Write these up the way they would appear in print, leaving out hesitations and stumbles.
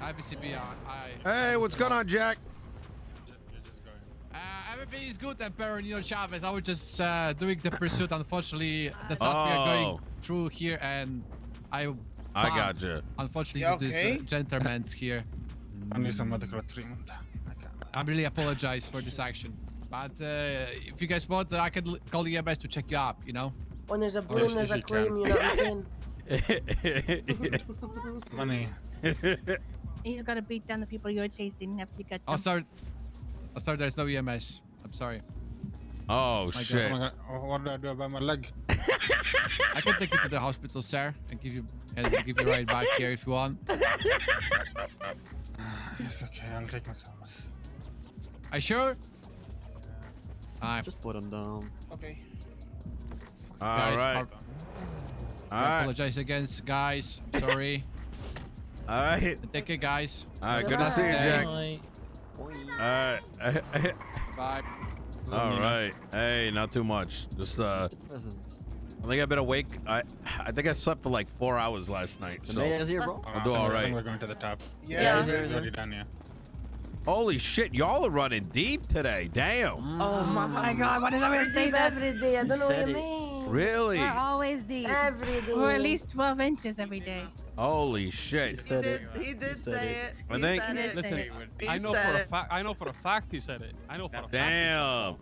I have a CB. Hey, what's going on, Jack? Everything is good, Emperor Nino Chavez. I was just doing the pursuit. Unfortunately, the South we are going through here, and I gotcha. Unfortunately, this gentleman's here. I need some medical treatment. I really apologize for this action. But if you guys want, I can call the EMS to check you up, you know? When there's a boom, there's a claim, you know what I'm saying? Money. He's got to beat down the people you're chasing after you get them. Sorry, there's no EMS. I'm sorry. Oh, My shit. Oh my God. What do I do about my leg? I can take you to the hospital, sir, and give you a ride back here if you want. It's okay, I'll take myself. Are you sure? Just put him down. Okay. All right. I apologize again, guys. Sorry. All right. Take care, guys. All right. Good to see you, Jack. Bye. All right. Bye. All right. Hey, not too much. Just I think I've been awake. I think I slept for like 4 hours last night. The So mayor's here, bro. I'll do all I right. think we're going to the top. Yeah. It's already done, yeah. Holy shit, y'all are running deep today. Damn. Oh my God, what is I going to say Deep that? every day. I don't know what said you it. mean. Really? We're always deep. Every day. We're at least 12 inches every day. Holy shit. Said it. He did say it. I think- He said it. Listen, He I know said for a it. fact. I know for a fact he said it. I know for a fact. Damn.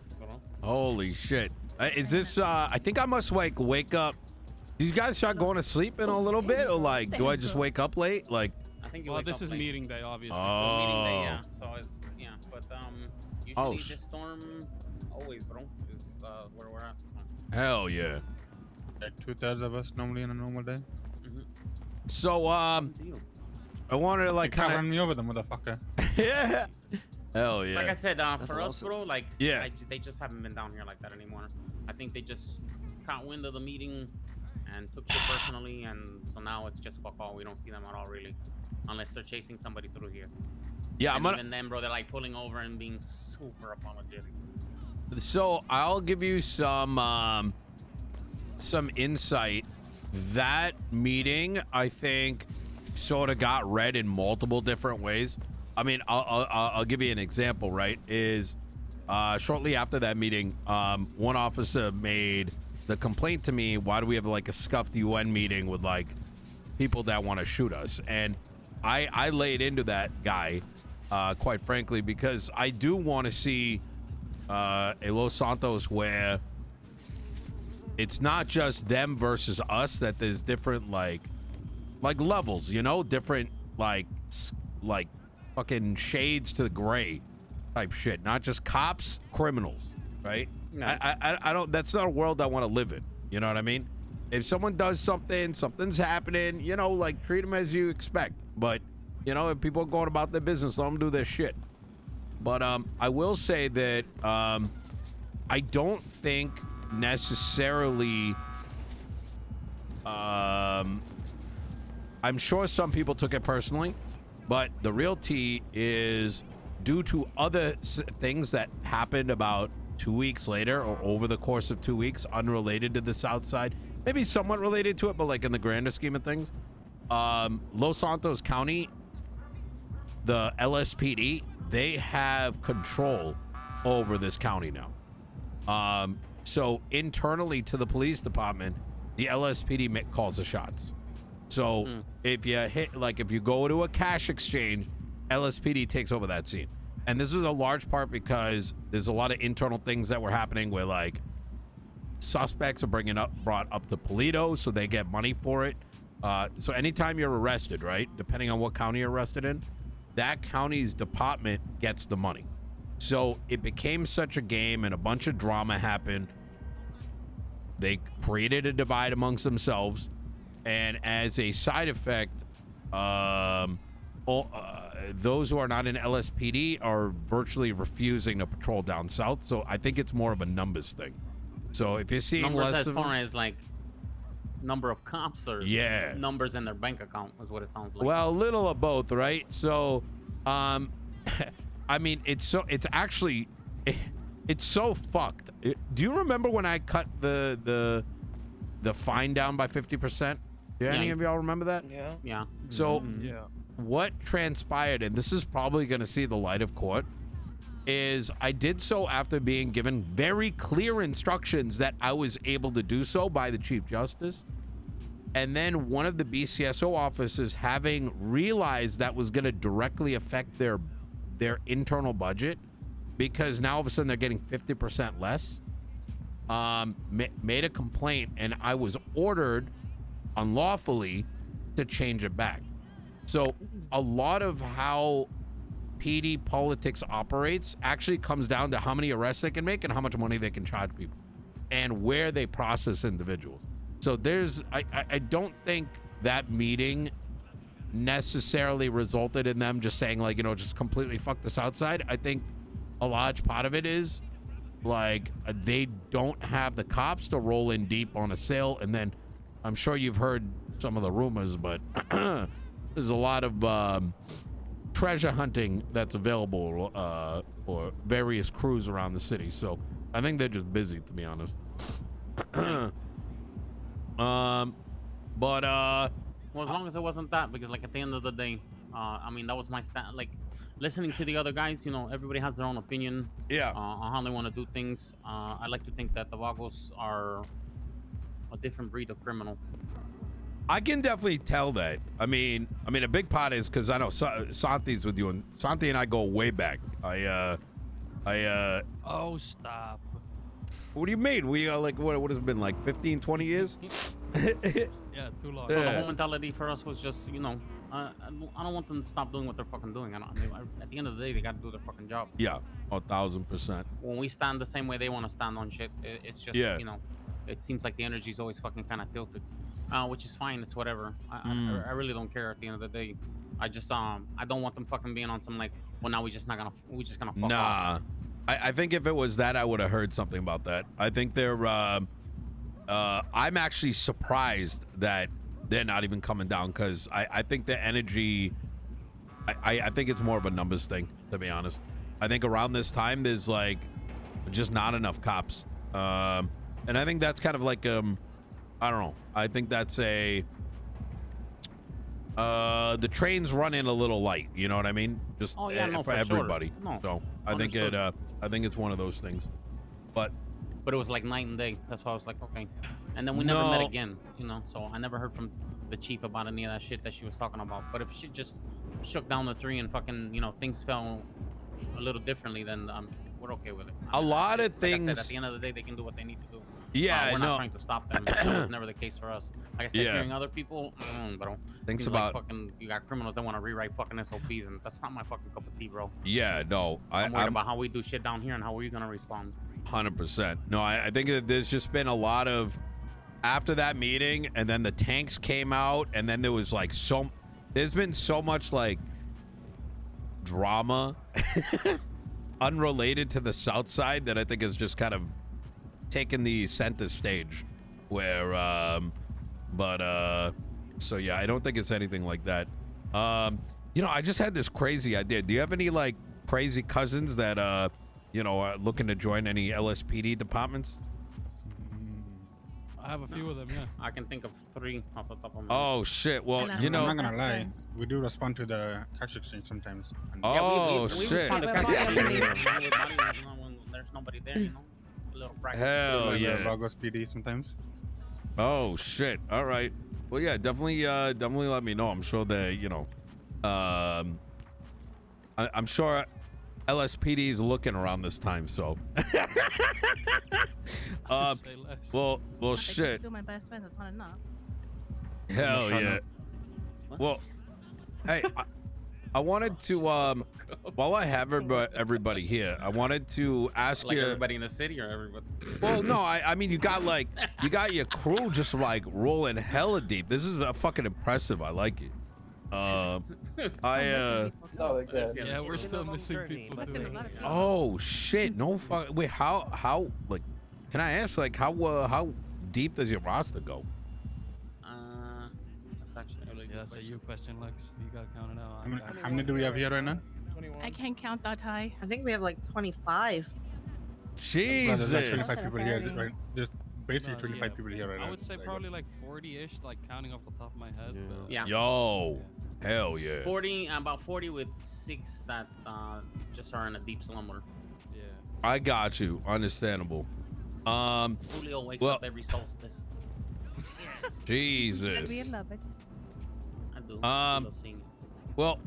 Holy shit. Is this I think I must wake up. Do you guys start going to sleep in a little bit, or like do I just wake up late? Like I think Well, this is meeting day, obviously. Oh. meeting day, yeah. So it's but usually Oh, this storm always, bro, is where we're at. hell yeah. Like 2/3 of us normally in a normal day. So I wanted to like Can't kind run me over the motherfucker. of yeah. Hell yeah. Like I said, That's for us, awesome. bro, like Yeah. they just haven't been down here like that anymore. I think they just caught wind of the meeting and took it personally, and so now it's just fuck all. We don't see them at all, really, unless they're chasing somebody through here. Yeah, I'm And gonna. even then, bro, they're like pulling over and being super apologetic. So I'll give you some insight. That meeting, I think, sort of got read in multiple different ways. I mean, I'll give you an example. Right? Is shortly after that meeting, one officer made the complaint to me. Why do we have like a scuffed UN meeting with like people that want to shoot us? And I laid into that guy, quite frankly, because I do want to see a Los Santos where it's not just them versus us, that there's different like levels, you know, different like fucking shades to the gray type shit, not just cops, criminals, right? No. I don't, that's not a world I want to live in, you know what I mean? If someone does something's happening, you know, like treat them as you expect. But you know, if people are going about their business, let them do their shit. But I will say that I don't think necessarily. I'm sure some people took it personally, but the real tea is due to other things that happened about 2 weeks later or over the course of 2 weeks, unrelated to the South Side, maybe somewhat related to it, but like in the grander scheme of things, Los Santos County, the LSPD, they have control over this county now. So internally to the police department, the LSPD calls the shots. So if you go to a cash exchange, LSPD takes over that scene. And this is a large part because there's a lot of internal things that were happening where like suspects are brought up to Paleto, so they get money for it. So anytime you're arrested, right, depending on what county you're arrested in, that county's department gets the money. So it became such a game and a bunch of drama happened. They created a divide amongst themselves. And as a side effect, those who are not in LSPD are virtually refusing to patrol down south. So I think it's more of a numbers thing. So if you're seeing Numbers less as of far as like number of cops or numbers in their bank account is what it sounds like. Well, a little of both, right? So, I mean, it's so fucked. Do you remember when I cut the fine down by 50%? Do any of y'all remember that? Yeah. Yeah. So what transpired, and this is probably going to see the light of court, is I did so after being given very clear instructions that I was able to do so by the Chief Justice. And then one of the BCSO officers, having realized that was going to directly affect their internal budget, because now all of a sudden they're getting 50% less, made a complaint, and I was ordered unlawfully to change it back. So a lot of how PD politics operates actually comes down to how many arrests they can make and how much money they can charge people and where they process individuals. So I don't think that meeting necessarily resulted in them just saying, like, you know, just completely fuck this outside. I think a large part of it is like they don't have the cops to roll in deep on a sale. And then I'm sure you've heard some of the rumors, but there's a lot of treasure hunting that's available for various crews around the city. So I think they're just busy, to be honest. Well, as long as it wasn't that, because like at the end of the day, I mean, that was my stand. Like listening to the other guys, you know, everybody has their own opinion. Yeah. On how they want to do things. I like to think that the VAGOS are a different breed of criminal. I can definitely tell that. I mean, a big part is because I know Santi's with you, and Santi and I go way back. Oh, stop. What do you mean? We are like, what has it been, like 15, 20 years? Yeah, too long. The whole mentality for us was just, you know, I don't want them to stop doing what they're fucking doing. I mean, at the end of the day, they got to do their fucking job. Yeah, 1,000%. When we stand the same way they want to stand on shit, it's just, Yeah. you know, it seems like the energy is always fucking kind of tilted, which is fine. It's whatever. I really don't care at the end of the day. I just, I don't want them fucking being on some like, well, now we're just gonna fuck off. I think if it was that, I would have heard something about that. I think they're, I'm actually surprised that they're not even coming down, because I think the energy, I think it's more of a numbers thing, to be honest. I think around this time, there's like just not enough cops. And I think that's kind of like, I don't know. I think that's the train's running a little light. You know what I mean? Just Oh, yeah, no, for for everybody. sure. No, So I think I think it's one of those things. But it was like night and day. That's why I was like, okay. And then we never met again, you know. So I never heard from the chief about any of that shit that she was talking about. But if she just shook down the tree and fucking, you know, things fell a little differently, then we're okay with it. A lot of like things. I said, at the end of the day, they can do what they need to do. Yeah, we're not trying to stop them. That was never the case for us. Like I said, hearing other people, bro. Thinks seems about like fucking, you got criminals that want to rewrite fucking SOPs, and that's not my fucking cup of tea, bro. Yeah, no, I'm worried about how we do shit down here and how we're gonna respond. 100%. No, I think that there's just been a lot of, after that meeting, and then the tanks came out, and then there was like there's been so much like drama unrelated to the South Side that I think is just kind of taken the center stage, where so yeah, I don't think it's anything like that. You know, I just had this crazy idea. Do you have any like crazy cousins that you know, are looking to join any LSPD departments? I have a few of them, yeah. I can think of 3 off the top of my head. Oh shit. Well, you know, I'm not gonna lie, we do respond to the cash exchange sometimes. Oh we shit. respond to We're cash body exchange, armor. you know, with bodies, you know, when there's nobody there, you know. A little practice. Hell yeah. VAGOS PD sometimes. Oh shit. All right. Well, yeah, definitely let me know. I'm sure that, you know, I'm sure LSPD is looking around this time, so Say less. well shit. Two of my best friends. That's not enough. Hell yeah. Well, hey, I wanted to while I have everybody here, I wanted to ask Like you. everybody in the city or everybody? Well, no, I mean you got your crew just like rolling hella deep. This is fucking impressive. I like it. No, like that. Yeah, we're still missing people Must have been a too. lot of people. Oh shit! No fuck. Wait, how like? Can I ask like how deep does your roster go? That's actually a really Yeah, good that's a question. you question, Lex. You gotta count it out. How many do we have here right now? I can't count that high. I think we have like 25. Jesus. There's like 25 people here. Apparently. Right? There's basically No, 25 people here right now. I would say probably like 40-ish, like counting off the top of my head. Yeah. But Yeah. Yo, Hell yeah. 40, about 40 with 6 that just are in a deep slumber. Yeah. I got you. Understandable. Julio wakes well- up every solstice. Jesus. We love it. I do. I love seeing it. Well,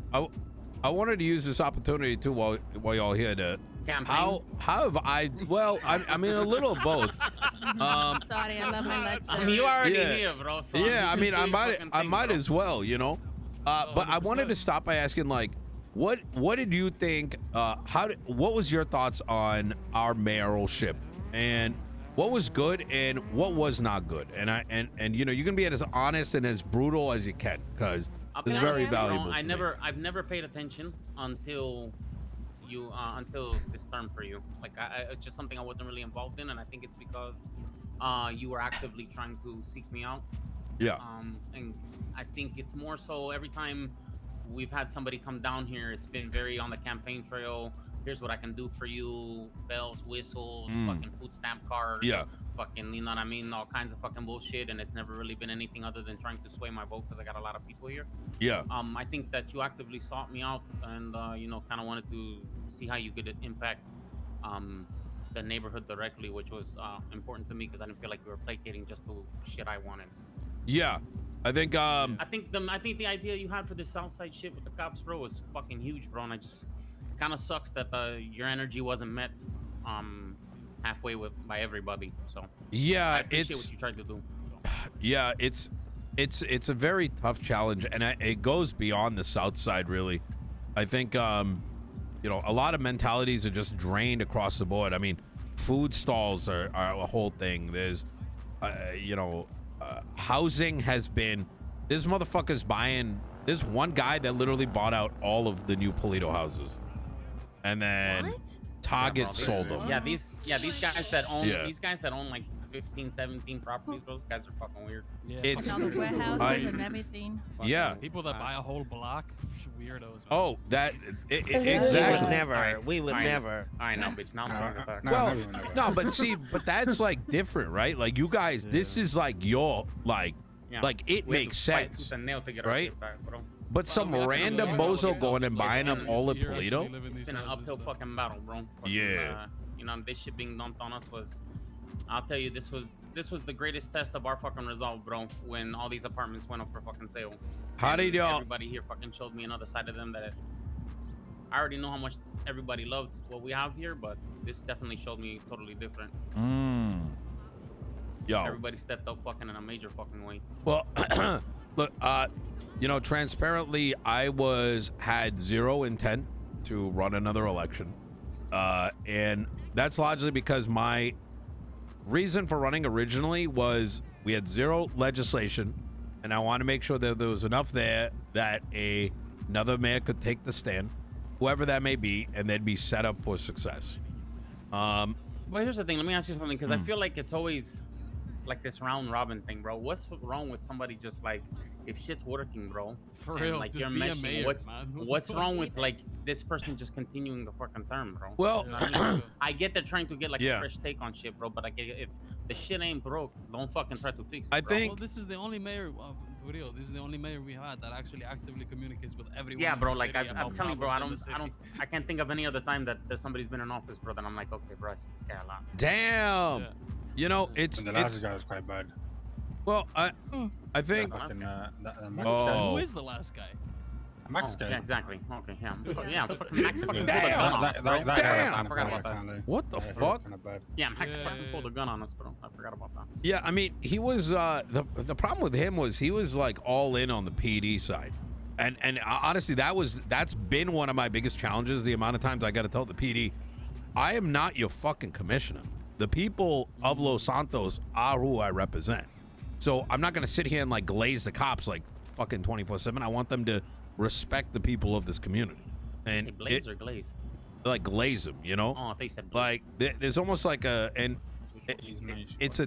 I wanted to use this opportunity too while y'all here to Campaign. how have I well I mean a little of both. Sorry, I love my legs. I mean, you already Yeah. here, bro. So Yeah, I just mean do I your might fucking thing, bro. as well, you know. But I wanted to 100%. stop by asking like what did you think what was your thoughts on our mayoralship and what was good and what was not good? And you know, you can be as honest and as brutal as you can because I'll be it's honest very with you, bro, valuable. to me. I've never paid attention until until this term for you. Like it's just something I wasn't really involved in, and I think it's because you were actively trying to seek me out. Yeah. And I think it's more so every time we've had somebody come down here, it's been very on the campaign trail. Here's what I can do for you: bells, whistles, fucking food stamp cards. Yeah. Fucking, you know what I mean? All kinds of fucking bullshit, and it's never really been anything other than trying to sway my vote because I got a lot of people here. Yeah. I think that you actively sought me out and you know, kind of wanted to see how you could impact the neighborhood directly, which was important to me because I didn't feel like you were placating just the shit I wanted. Yeah. I think I think the idea you had for this Southside shit with the cops, bro, was fucking huge, bro, and I just kind of sucks that your energy wasn't met halfway by everybody. So I yeah, appreciate it's what you tried to do. yeah, it's a very tough challenge, and it goes beyond the South Side, really. I think you know, a lot of mentalities are just drained across the board. I mean, food stalls are a whole thing. There's you know, housing has been this motherfucker's buying. There's one guy that literally bought out all of the new Polito houses, and then Target sold them. Yeah, these guys that own Yeah. these guys that own like 15, 17 properties, those guys are fucking weird. Yeah. It's- All the warehouses and everything. Fucking Yeah. People that buy a whole block, weirdos. Man. Oh, that We exactly. would never. Alright, We would alright. never. I know, bitch. Now I'm trying to talk. No, Well, never. no, but see, but that's like different, right? Like you guys, this is like your like Yeah. like it We had makes to fight sense. tooth and nail to get our right? shit back, bro. But some Well, random that's what bozo it going and is. buying up It's all of Here, I see Polito. you live in It's these been an houses, uphill so- fucking battle, bro. Fucking, Yeah. You know, this shit being dumped on us was, I'll tell you, this was the greatest test of our fucking resolve, bro. When all these apartments went up for fucking sale. How And did y'all? Everybody here fucking showed me another side of them that I already know how much everybody loved what we have here, but this definitely showed me totally different. Yo, Everybody stepped up fucking in a major fucking way. well, look, you know, transparently, I had zero intent to run another election, and that's largely because my reason for running originally was we had zero legislation, and I want to make sure that there was enough there that another mayor could take the stand, whoever that may be, and they'd be set up for success. But here's the thing. Let me ask you something, because I feel like it's always like this round robin thing, bro. What's wrong with somebody just like, if shit's working, bro? For and, real, like just you're be a meshing. mayor, man. What's wrong with like this person just continuing the fucking term, bro? Well, You know what I mean? I get they're trying to get like Yeah. a fresh take on shit, bro. But like, if the shit ain't broke, don't fucking try to fix it. I bro. think- Well, this is the only mayor of Rio. This is the only mayor we had that actually actively communicates with everyone. Yeah, in bro. the Like city I'm about telling you, bro. problems in the city. I can't think of any other time that somebody's been in office, bro. That I'm like, okay, bro, I see this guy a lot. Damn. Yeah. You know, it's And the last guy was quite bad. well, I think The fucking, the Max Oh. guy. Who is the last guy? Max Oh, guy. yeah, exactly. Okay, yeah. Yeah, fucking Max fucking pulled a Damn. gun on us, That bro. guy was Damn. kind I of forgot bad. about that. I can't lie. what the Yeah, he was fuck? kind of bad. Yeah, Max Yeah, fucking yeah, pulled a yeah. gun on us, bro. I forgot about that. Yeah, I mean, he was the problem with him was he was like all in on the PD side, and honestly, that's been one of my biggest challenges. The amount of times I got to tell the PD, I am not your fucking commissioner. The people of Los Santos are who I represent. So I'm not gonna sit here and like glaze the cops like fucking 24/7. I want them to respect the people of this community, and Say blaze or glaze? like glaze them, you know. Oh, I thought you said blaze. Like there's almost like it's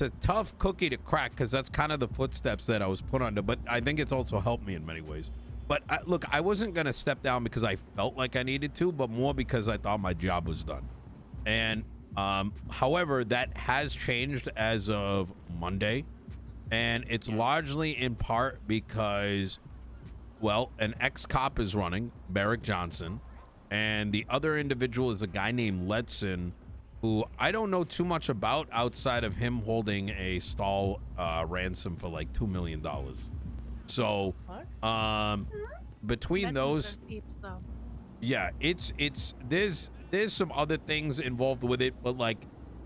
a tough cookie to crack because that's kind of the footsteps that I was put under, but I think it's also helped me in many ways. But look, I wasn't gonna step down because I felt like I needed to, but more because I thought my job was done. And however, that has changed as of Monday, and it's largely in part because well, an ex-cop is running, Barrick Johnson, and the other individual is a guy named Letson, who I don't know too much about outside of him holding a stall ransom for like $2 million. So, between That's those, good peeps, though. yeah, there's some other things involved with it, but like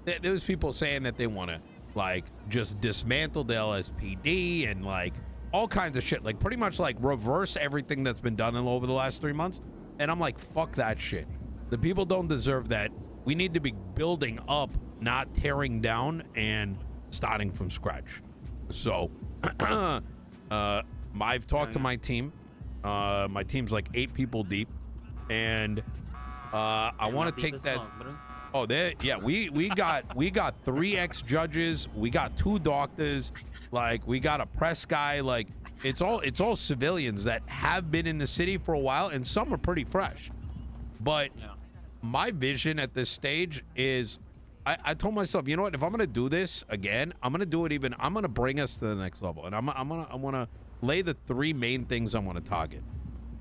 there's people saying that they want to like just dismantle the LSPD and like all kinds of shit, like pretty much like reverse everything that's been done over the last 3 months. And I'm like, fuck that shit. The people don't deserve that. We need to be building up, not tearing down and starting from scratch. So I've talked to my team. My team's like 8 people deep, and I want to take that. Oh, yeah, we got 3 ex-judges, we got 2 doctors, like we got a press guy, like it's all civilians that have been in the city for a while, and some are pretty fresh. But my vision at this stage is, I told myself, you know what, if I'm gonna do this again, I'm gonna bring us to the next level, and I'm gonna lay the 3 main things I want to target.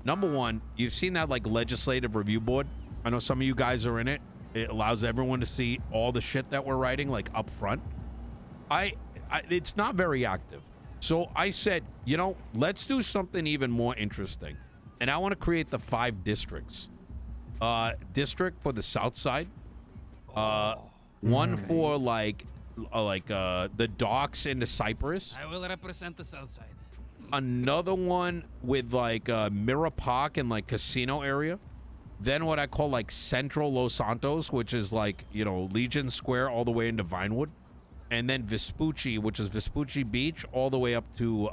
Number 1, you've seen that like legislative review board. I know some of you guys are in it. It allows everyone to see all the shit that we're writing like up front. It's not very active. So I said, you know, let's do something even more interesting. And I want to create the 5 districts. District for the south side. One for like the docks into Cyprus. I will represent the south side. Another one with like Mirror Park and like casino area. Then what I call like Central Los Santos, which is like, you know, Legion Square all the way into Vinewood. And then Vespucci, which is Vespucci Beach, all the way up to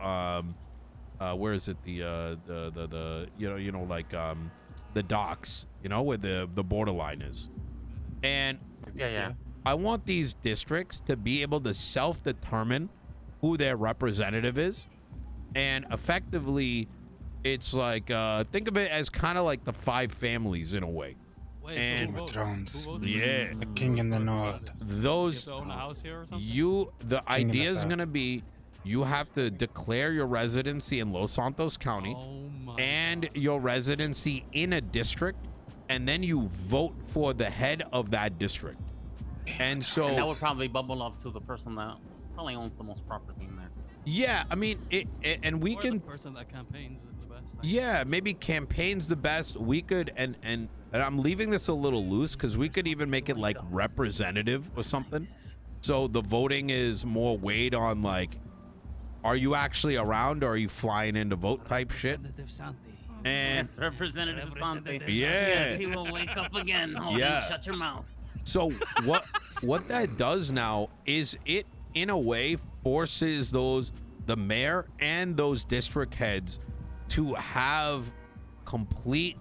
where is it? The docks, you know, where the borderline is. And I want these districts to be able to self-determine who their representative is. And effectively, it's like, think of it as kind of like the 5 families in a way. Wait, and Game of Thrones. Yeah, The king in the north. those You have to own a house here or something? the King in the idea is south. gonna be, you have to declare your residency in Los Santos County and your residency in a district, and then you vote for the head of that district. And so And that would probably bubble up to the person that probably owns the most property in there. yeah, I mean and we Or can the person that campaigns the best. yeah, maybe campaign's the best. We could and I'm leaving this a little loose because we could even make it like representative or something. So the voting is more weighed on like, are you actually around or are you flying in to vote type shit? Representative Santi. And Yes, Representative Santi. yeah. Yes, he will wake up again. Hold Yeah. shut your mouth. So what that does now is it in a way forces the mayor and those district heads to have complete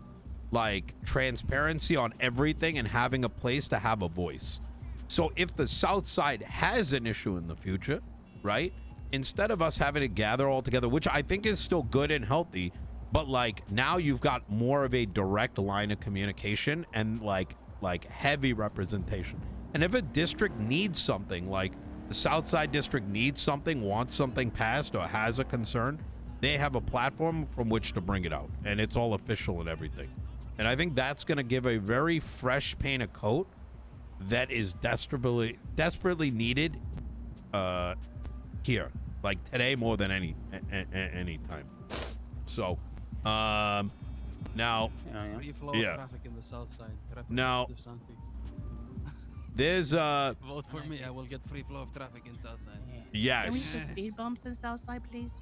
like transparency on everything and having a place to have a voice. So if the South Side has an issue in the future, right, instead of us having to gather all together, which I think is still good and healthy, but like now you've got more of a direct line of communication and like heavy representation. And if a district needs something, like the South Side district needs something, wants something passed, or has a concern, they have a platform from which to bring it out, and it's all official and everything. And I think that's going to give a very fresh paint of coat that is desperately needed here, like today more than any time. So now Free flow yeah. of traffic in the south side. Now- Representative Santi. there's Vote for me. I will get free flow of traffic in south side. Can we yes. put speed bumps in Southside, please?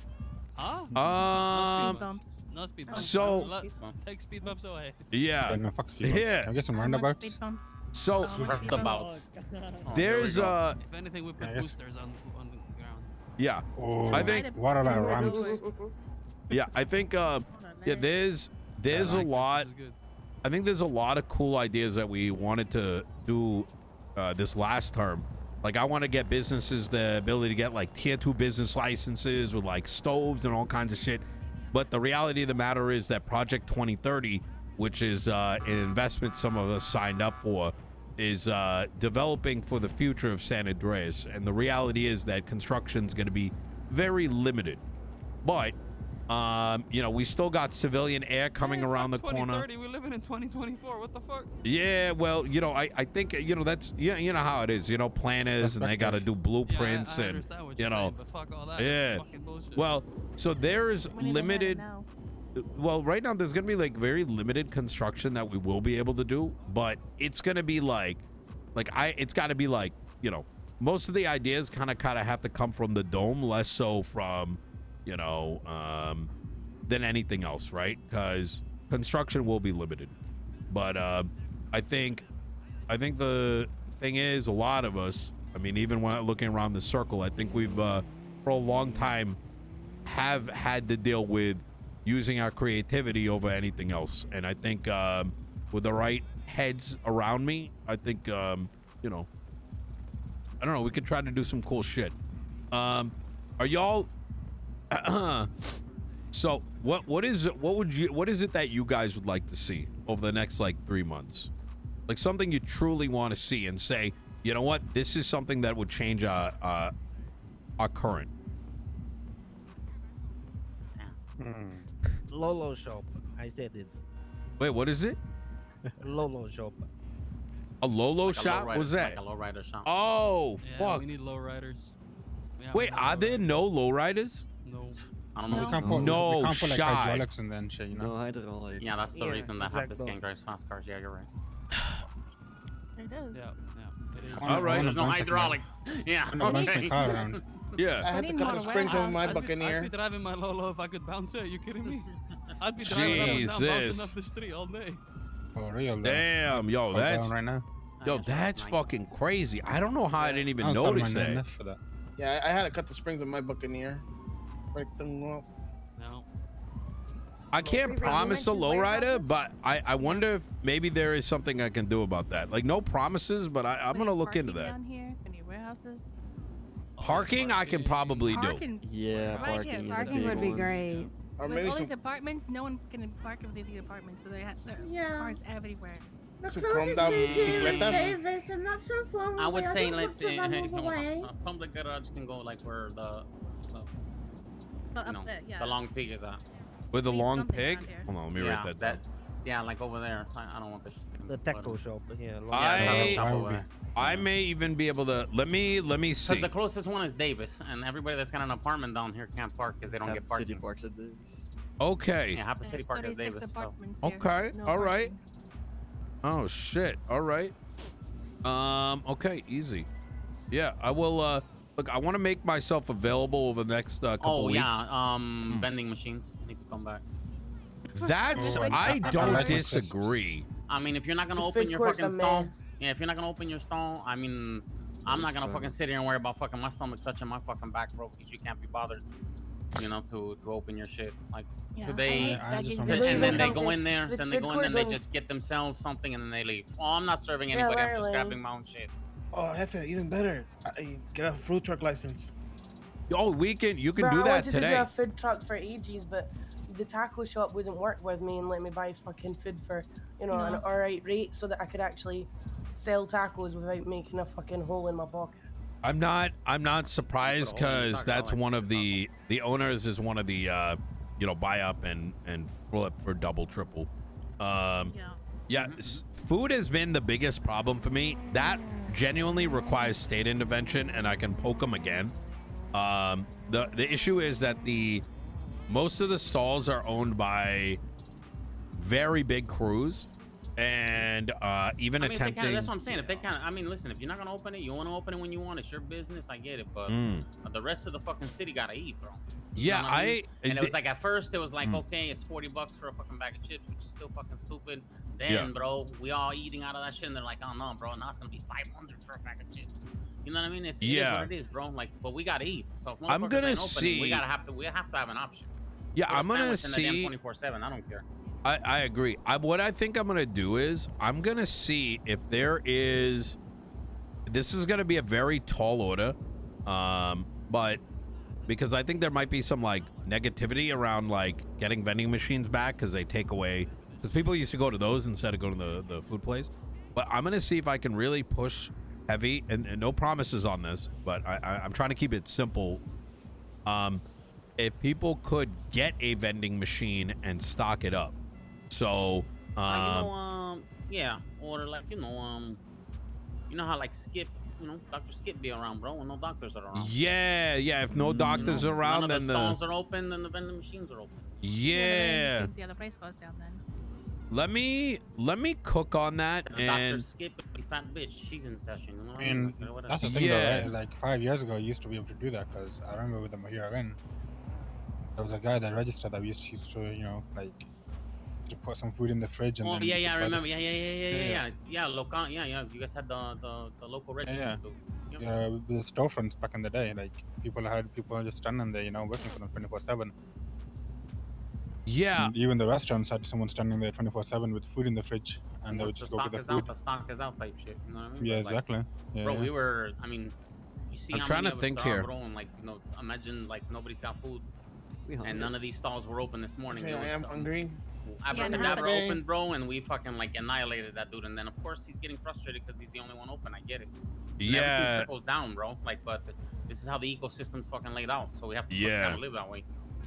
Huh? Speed bumps. No speed bumps. So- Take speed bumps away. Yeah. No, fuck speed bumps. Yeah. Can I get some I want roundabouts? speed bumps. So I want speed bumps. Roundabouts. there's Oh, If anything, we put I guess- boosters on the ground. yeah. Oh, I think what are the ramps? yeah, I think yeah, there's I a like this, lot. this is good. I think there's a lot of cool ideas that we wanted to do this last term. Like I want to get businesses the ability to get like tier 2 business licenses with like stoves and all kinds of shit. But the reality of the matter is that Project 2030, which is an investment some of us signed up for, is developing for the future of San Andreas. And the reality is that construction is going to be very limited. But You know, we still got civilian air coming around the corner. 2030, we're living in 2024. What the fuck? Yeah, well, you know, I think, you know, that's, yeah, you know how it is, you know, planners, and they got to do blueprints, I and, understand what you you're know, saying, but fuck all that. yeah. That's fucking bullshit. Well, so there's We need to limited, know. well, right now there's going to be like very limited construction that we will be able to do, but it's going to be it's got to be like, you know, most of the ideas kind of have to come from the dome, less so from, you know, than anything else, right? Because construction will be limited. But I think the thing is, a lot of us, I mean, even when looking around the circle, I think we've for a long time have had to deal with using our creativity over anything else. And I think with the right heads around me, I think you know, I don't know, we could try to do some cool shit. Are y'all so what is it that you guys would like to see over the next like 3 months? Like something you truly want to see and say, you know what, this is something that would change our current. Lolo shop. I said it. Wait, what is it? Lolo shop. A Lolo Like a shop? lowrider- What's that? Like a lowrider shop. Oh, Yeah, fuck. we need lowriders. Wait, are there no lowriders? No. I don't know. We can't put, No we can't put like shot. hydraulics in there and shit, you know? No hydraulic. Yeah, that's the Yeah, reason that half this exactly. gang drives fast cars. Yeah, you're right. It is. Yeah, it is. All right. There's no Bounce like hydraulics. Yeah. I'm gonna bounce my Okay. car around. Yeah. I had We to need cut more the springs on my warehouse. Buccaneer. I'd be driving my Lolo if I could bounce it. Are you kidding me? I'd be driving up and down, bouncing Jesus. up the street all day. For real, though. Damn, yo, Hold that's down right now. yo, that's fucking crazy. I don't know how I didn't even I'll sell notice my that. enough for that. Yeah, I had to cut the springs on my Buccaneer. Break them off. No. I can't Wait, you promise a mentioned lowrider, warehouses? but I wonder if maybe there is something I can do about that. Like no promises, but I'm Put gonna any look into parking that. Down here, any warehouses? Parking, I can probably do. Parking. Yeah, Right parking here, is a parking big would be one. great. Or With maybe all some, these apartments, no one can park with these apartments, so they have Yeah. cars everywhere. some chromed out bicicletas. I would say let's public garage can go like where the So you know, up there, yeah. the long pig is at. With a Need long something pig? around here. Hold on, let me yeah, write that down. Yeah, like over there. I don't want this. The taco shop. Yeah. Lolo I- shop. Oh, shop Why over would there. I may even be able to let me see. Because the closest one is Davis, and everybody that's got an apartment down here can't park because they don't Half get the city parking. parks at this. Okay. Yeah, half the city There's park is 36 Davis. So. apartments here. Okay, No all right. parking. Oh shit. All right. Okay, easy. Yeah, I will look, I want to make myself available over the next couple Oh weeks. yeah, vending machines need to come back. That's Oh, I I don't like my disagree. I mean, if you're not gonna The open food your court's fucking a stall, mess. yeah, if you're not gonna open your stall, I mean, I'm not gonna Sure. fucking sit here and worry about fucking my stomach touching my fucking back, bro, because you can't be bothered, you know, to open your shit. Like Yeah, today, I just begging wanna to make and then sure. they go in there, The then they food go in there and they court just get themselves something and then they leave. Oh, I'm not serving Yeah, anybody. I'm just really. grabbing my own shit. Oh, Hefe, even better. Get a food truck license. Oh, you can Bro, do I that wanted to today. do a food truck for ages, but the taco shop wouldn't work with me and let me buy fucking food for, an No. alright rate so that I could actually sell tacos without making a fucking hole in my pocket. I'm not surprised Put a hole in your because pocket, that's I like one of the the owners is one of the buy up and flip for double triple. Yeah. Yeah, food has been the biggest problem for me. That genuinely requires state intervention, and I can poke them again. The issue is that most of the stalls are owned by very big crews, and even I mean, if they attempting. can, that's what I'm saying. If they can, I mean, listen, if you're not gonna open it, you want to open it when you want. It's your business. I get it, but the rest of the fucking city gotta eat, bro. You Yeah, know what mean? And it was th- like at first it was like, okay, it's $40 for a fucking bag of chips, which is still fucking stupid. Then, Yeah. bro, we all eating out of that shit, and they're like, oh no, bro, now it's gonna be $500 for a bag of chips. You know what I mean? It is Yeah. what it is, bro. Like, but we gotta eat. So if I'm motherfuckers gonna ain't opening, see- we have to have an option. yeah, Put a I'm gonna sandwich in the damn see. 24/7. I don't care. I agree. What I think I'm gonna do is I'm gonna see if there is. This is gonna be a very tall order, but because I think there might be some like negativity around like getting vending machines back because they take away. Because people used to go to those instead of going to the food place. But I'm gonna see if I can really push heavy and no promises on this, but I'm trying to keep it simple. if people could get a vending machine and stock it up. So, yeah, or like you know how like Skip, Dr. Skip be around, bro, when no doctors are around. yeah, if no doctors around, none of then the stalls are open, then the vending machines are open. yeah. Yeah, the price goes down then. Let me cook on that and. Dr. Skip, a fat bitch, she's in session. You know what I mean, Like, that's the thing, though, Yeah. right? It's like 5 years ago, you used to be able to do that because I remember with the Mahira Inn, there was a guy that registered that we used to, like, to put some food in the fridge and Oh then. yeah, I remember. Yeah. Local, yeah. You guys had the local register. Yeah. Yep. Yeah, with the storefronts back in the day, like people just standing there, working for them 24/7. Yeah. And even the restaurants had someone standing there 24/7 with food in the fridge, and they would Once the just go get stock the is food. out, the stock is out type shit. You know what I mean? Yeah, But, like, exactly. Yeah. Bro, we were. I mean, you see I'm how trying many to of think us there here. are, bro, and like imagine like nobody's got food, We hungry. and none of these stalls were open this morning. Okay, There I was am some- hungry. Abracadabra opened, bro, and we fucking like annihilated that dude. And then of course he's getting frustrated because he's the only one open. I get it. And everything Yeah. trickles down, bro. Like, but this is how the ecosystem's fucking laid out. So we have to Yeah. fucking live that way.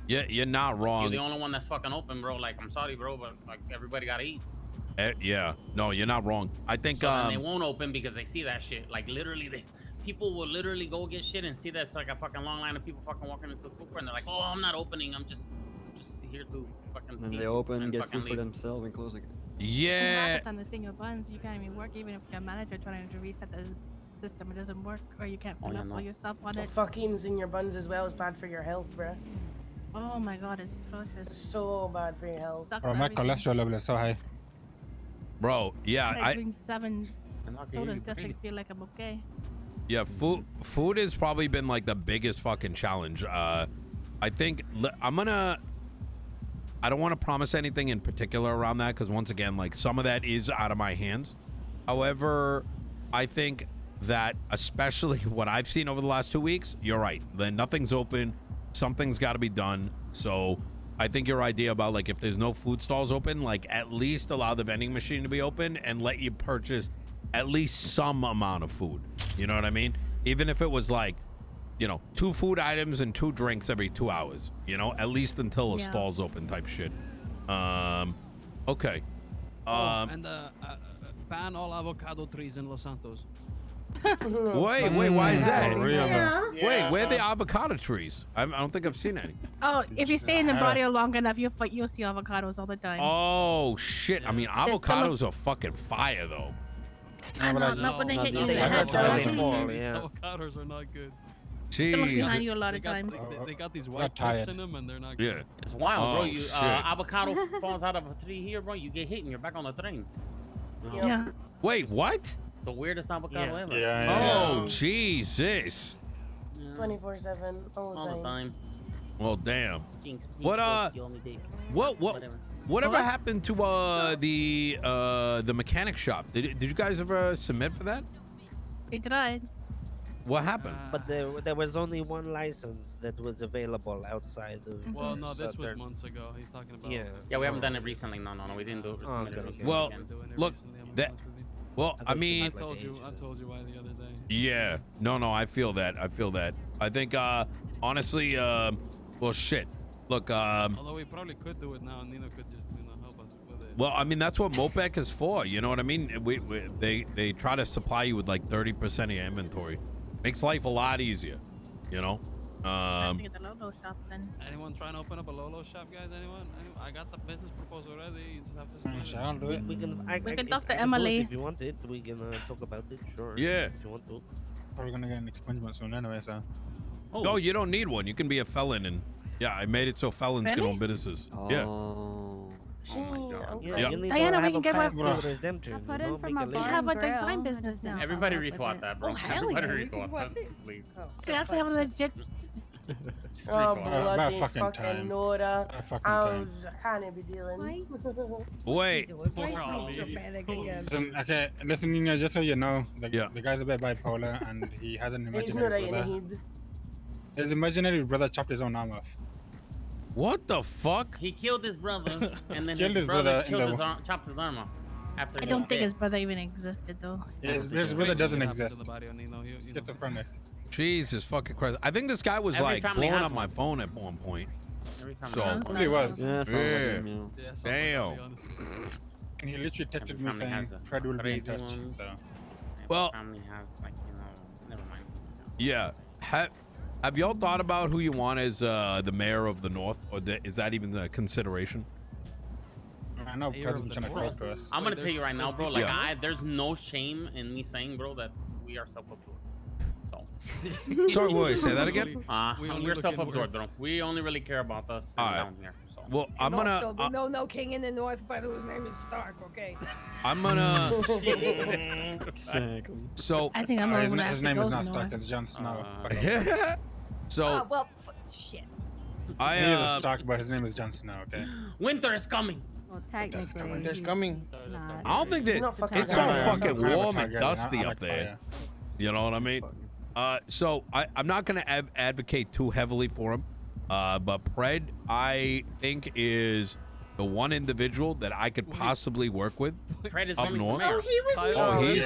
Yeah, you're not wrong. You're the only one that's fucking open, bro. Like, I'm sorry, bro, but like everybody gotta eat. Yeah. No, you're not wrong. I think So then they won't open because they see that shit. Like literally, people will literally go get shit and see that's like a fucking long line of people fucking walking into the food court, and they're like, "Oh, I'm not opening. I'm just here to fucking." And eat they open, and get fucking food for leave." themselves, and close again. yeah. On the single buns, you can't even work even if your manager trying to reset the system. It doesn't work, or you can't fill yeah, up no. all your stuff on it. Fucking in your buns as well is bad for your health, bruh. Oh my god, it's It's atrocious. so bad for your health. Sucks Bro, my everything. cholesterol level is so high. Bro, yeah, I drink 7 I'm not sodas kidding. just to feel like I'm okay. yeah, food has probably been like the biggest fucking challenge. I think I don't want to promise anything in particular around that because once again, like some of that is out of my hands. However, I think that especially what I've seen over the last 2 weeks, you're right. Then nothing's open, something's got to be done. So I think your idea about like if there's no food stalls open, like at least allow the vending machine to be open and let you purchase at least some amount of food. You know what I mean? Even if it was like, 2 food items and 2 drinks every 2 hours, at least until a Yeah. stall's open type shit. Okay. And ban all avocado trees in Los Santos. Wait, why is that? For real, though. Wait, where are the avocado trees? I don't think I've seen any. Oh, if you stay in the barrio long enough, you'll see avocados all the time. Oh, shit. I mean, There's avocados are fucking fire, though. I but know, like- not when they Not hit you in these the days. head. That's though. how they They're fall, These yeah. avocados are not good. looking Jeez. behind you a lot They of got, times. they got these got white tired. tips in them, and they're not Yeah. good. It's wild, bro. Oh, You shit. avocado falls out of a tree here, bro. You get hit and you're back on the train. Yep. Yeah. Wait, what? The weirdest avocado Yeah. ever. Yeah. Oh, Jesus. 24/7, all the All the time. time. Well, damn. Jinx, What, jinx, you owe me dick. Whatever. Whatever What? happened to the mechanic shop? Did you guys ever submit for that? They tried. What happened? But there was only one license that was available outside of. Well, no, this was Southern. months ago. He's talking about. Yeah. Yeah, we haven't done it recently. No, we didn't do it. Oh, submit it okay, recently Well, again. Doing it look, recently, I'm that- honest with you. Well, I I thought you mean, I meant- told you why the other day. yeah. No, I feel that. I think, honestly, well, shit. Look, Although we probably could do it now, Nino could just help us with it. well, I mean, that's what Mopec is for. You know what I mean? They try to supply you with like 30% of your inventory. Makes life a lot easier, I think it's a Lolo shop then. Anyone trying to open up a Lolo shop, guys? Anyone? I got the business proposal ready. You just have to submit it. Shall do it. We can. We can I talk to can do it Emily. if you want it. We can talk about it. Sure. Yeah. If you want to. Probably gonna get an expungement soon anyway, so. No, you don't need one. You can be a felon, and yeah, I made it so felons can Really? own businesses. Oh. Yeah. Yeah, Yeah. you need Diana, to we have can a give path her- to redemption. I put you in know, for make my a We living. bar have a and grill. design I business just now. need to Everybody come up with retweet it. that, bro. Oh, hell Everybody yeah, we can retweet go that, with it. please. We have to have a legit. Oh, Retweet. About bloody fucking fucking time. Nora. About fucking time. I can't be dealing. Wait. Why Bro, is it dramatic again? Listen, okay, listen, Nino, just so you know, Yeah. the guy's a bit bipolar and he has an He's not right imaginary in the brother. head. His imaginary brother chopped his own arm off. What the fuck? He killed his brother, and then Killed his his brother brother in the- chopped his arm off. After I he don't was think dead. his brother even existed though. His It's brother crazy doesn't what happened to exist. the barrio, Nino. You know. Schizophrenic. Jesus fucking Christ. I think this guy was Every like family blowing has up my one. phone at one point. Every family So- has one. Probably was. Yeah, sounds like him, yeah. Yeah, sounds Damn. Like that, honestly. And he literally texted Every me family saying has a Fred will be in crazy touch. one. So Every Well- family has like never mind. Yeah. Have y'all thought about who you want as the mayor of the North, or is that even a consideration? I know Mayor Fred's of been the trying to North. talk to us. I'm gonna Wait, tell you right now, bro. Like Yeah. there's no shame in me saying, bro, that we are self-absorbed. So. Sorry, wait, say that again? We only We're look self-absorbed, inwards. bro. We only really care about us All right. down here. So. Well, I'm gonna. Also, we know no king in the north, but whose name is Stark. Okay. I'm gonna. Exactly. So. I think I'm His, over his name is not Stark, it's Jon Snow. So Well, shit. I He is a Stark, but his name is Jon Snow. Okay. Winter is coming. Well, technically, Winter's he's coming. not. I don't think that Not fucking it's so fire. fucking I'm kind of a warm and Targaryen. dusty I up like there. fire. You know what I mean? So I'm not gonna advocate too heavily for him, but Pred I think is the one individual that I could possibly work with. Fred is Up running north? for mayor. Oh, he was.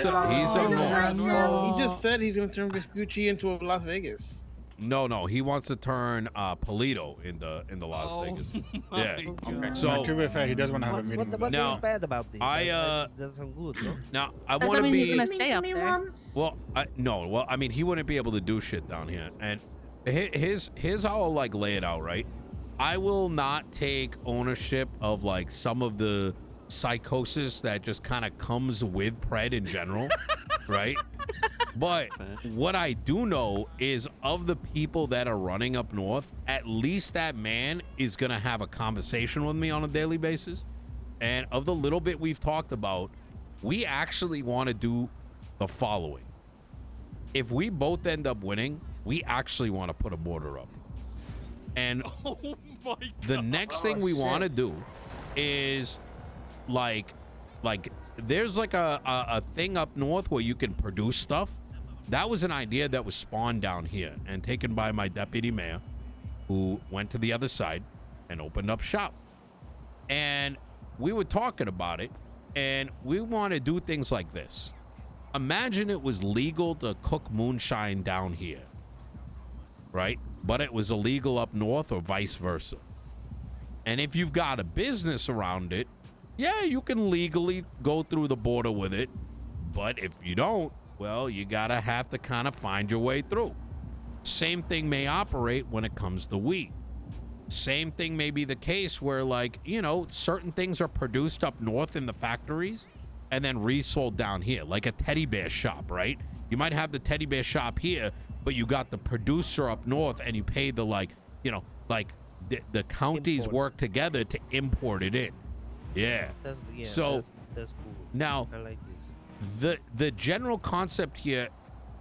Oh, he's up north. He just said he's gonna turn Vespucci into Las Vegas. No, he wants to turn Polito in the Las Oh Vegas. my Yeah. God. So To be fair, he does want to have a meeting with us. Now, What's bad about this? That's some good, no? now I Doesn't want to mean he's be. gonna stay up there. Well, no. Well, I mean, he wouldn't be able to do shit down here. And here's how I'll like lay it out, right? I will not take ownership of like some of the psychosis that just kind of comes with Pred in general, right? But what I do know is of the people that are running up north, at least that man is gonna have a conversation with me on a daily basis. And of the little bit we've talked about, we actually want to do the following. If we both end up winning, we actually want to put a border up. And Oh my the God. next thing we want to do is like there's like a thing up north where you can produce stuff. That was an idea that was spawned down here and taken by my deputy mayor, who went to the other side and opened up shop. And we were talking about it, and we want to do things like this. Imagine it was legal to cook moonshine down here, right? But it was illegal up north or vice versa. And if you've got a business around it, yeah, you can legally go through the border with it. But if you don't, well, you gotta have to kind of find your way through. Same thing may operate when it comes to weed. Same thing may be the case where, like, you know, certain things are produced up north in the factories and then resold down here, like a teddy bear shop, right? You might have the teddy bear shop here, but you got the producer up north and you pay the, like, you know, like the counties Import. work together to import it in. Yeah. So that's cool. now I like this. the general concept here,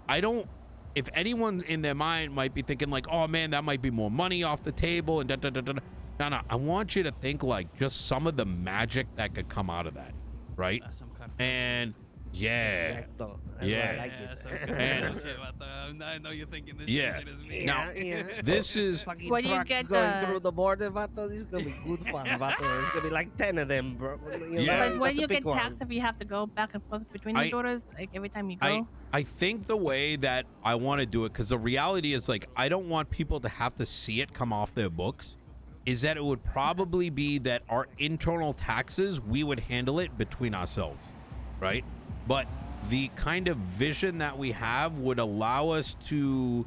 I don't, if anyone in their mind might be thinking like, oh man, that might be more money off the table and da da da da. No, I want you to think like just some of the magic that could come out of that, right? That's some kind of And yeah, Exacto. That's yeah. why I like yeah, it. some kind And- of shit, but, I know you're thinking this Yeah. shit is me. Now, Yeah. this is Fucking When you trucks get going the- through the border, vato. This is gonna be good fun, vato. It's gonna be like 10 of them, bro. You Yeah. know, But you when got you to pick get taxed one. if you have to go back and forth between I- the borders, like every time you go. I think the way that I want to do it, because the reality is like I don't want people to have to see it come off their books, is that it would probably be that our internal taxes, we would handle it between ourselves, right? But the kind of vision that we have would allow us to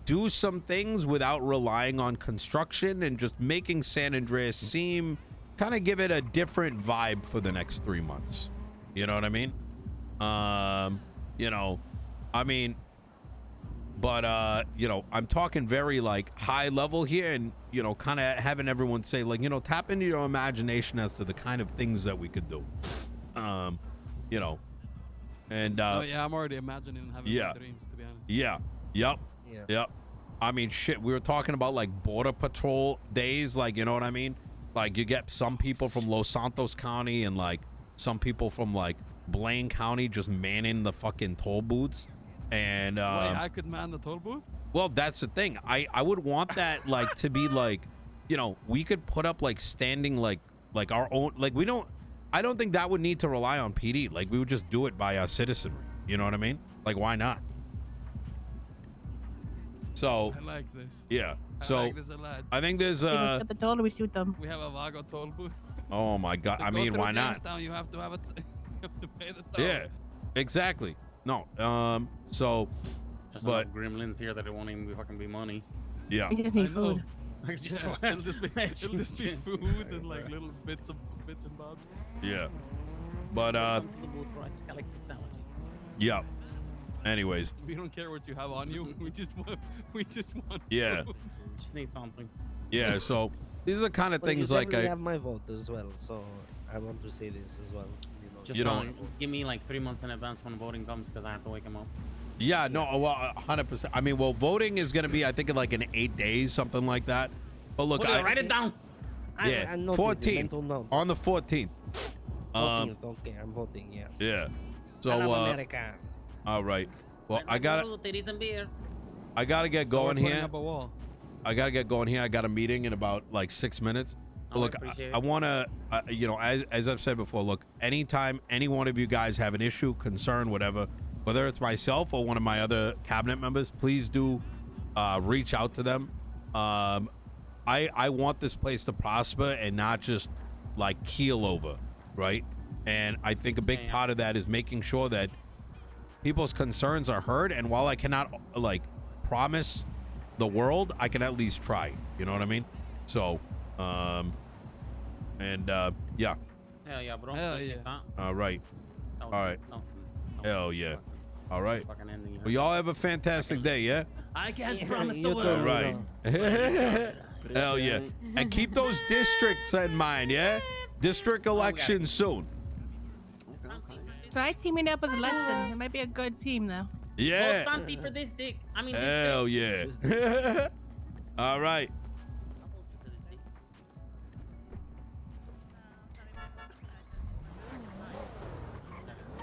do some things without relying on construction and just making San Andreas seem, kind of give it a different vibe for the next 3 months. You know what I mean? You know, I mean, but you know, I'm talking very like high level here, and you know, kind of having everyone say like, you know, tap into your imagination as to the kind of things that we could do. You know, and Oh yeah, I'm already imagining having yeah. big dreams, to be honest. yeah, yep, yep. I mean, shit, we were talking about like border patrol days, like, you know what I mean? Like you get some people from Los Santos County and like some people from like Blaine County just manning the fucking toll booths. And Wait, I could man the toll booth? well, that's the thing. I would want that like to be like, you know, we could put up like standing like our own, like we don't, I don't think that would need to rely on PD. Like we would just do it by our citizenry. You know what I mean? Like why not? So I like this. yeah. I So like this a lot. I think there's They just get the toll, we shoot them. We have a Vago toll booth. oh my god. To I go mean, through why not? Jamestown, you have to have a you have to pay the toll. Yeah. Exactly. No. So There's but enough gremlins here that it won't even fucking be money. yeah. We just I need know. food. Like, just Yeah, it'll just be food and like little bits and bobs. Yeah. But Come to the booth, bro. I just got like 6 sandwiches. yeah. Anyways, We don't care what you have on you. We just want. yeah. food. Just need something. Yeah, so these are the kind of Well, things you like definitely I have my vote as well, so I want to say this as well. You know, Just You don't- give me like 3 months in advance when voting comes because I have to wake him up. yeah, no, well, 100%. I mean, well, voting is going to be I think in like in 8 days, something like that. But look, Julio, write it down. yeah, I noted it, 14th mental note. on the 14th. 14th, okay, I'm voting, yes. Yeah. So I love America. all right. Well, I got to titties and beer. get So we're going putting here. Up a wall. I got to get going here. I got a meeting in about like 6 minutes. Oh, I Look, appreciate I it. want to, you know, as I've said before, look, anytime any one of you guys have an issue, concern, whatever, whether it's myself or one of my other cabinet members, please do reach out to them. I want this place to prosper and not just like keel over, right? And I think a big Yeah. part of that is making sure that people's concerns are heard. And while I cannot like promise the world, I can at least try. You know what I mean? So, yeah. Hell yeah, bro. Hell Appreciate yeah. that. All right. That was All right. that was Hell yeah. All right. fucking ending. You Well, heard y'all have a fantastic day, yeah? I can't Yeah, promise you the too, world. All right. Hell yeah. And keep those districts in mind, yeah? District elections soon. Try teaming up with Lexington. It might be a good team, though. Vote Yeah. Santi for this dick. I mean, this Hell yeah. All right.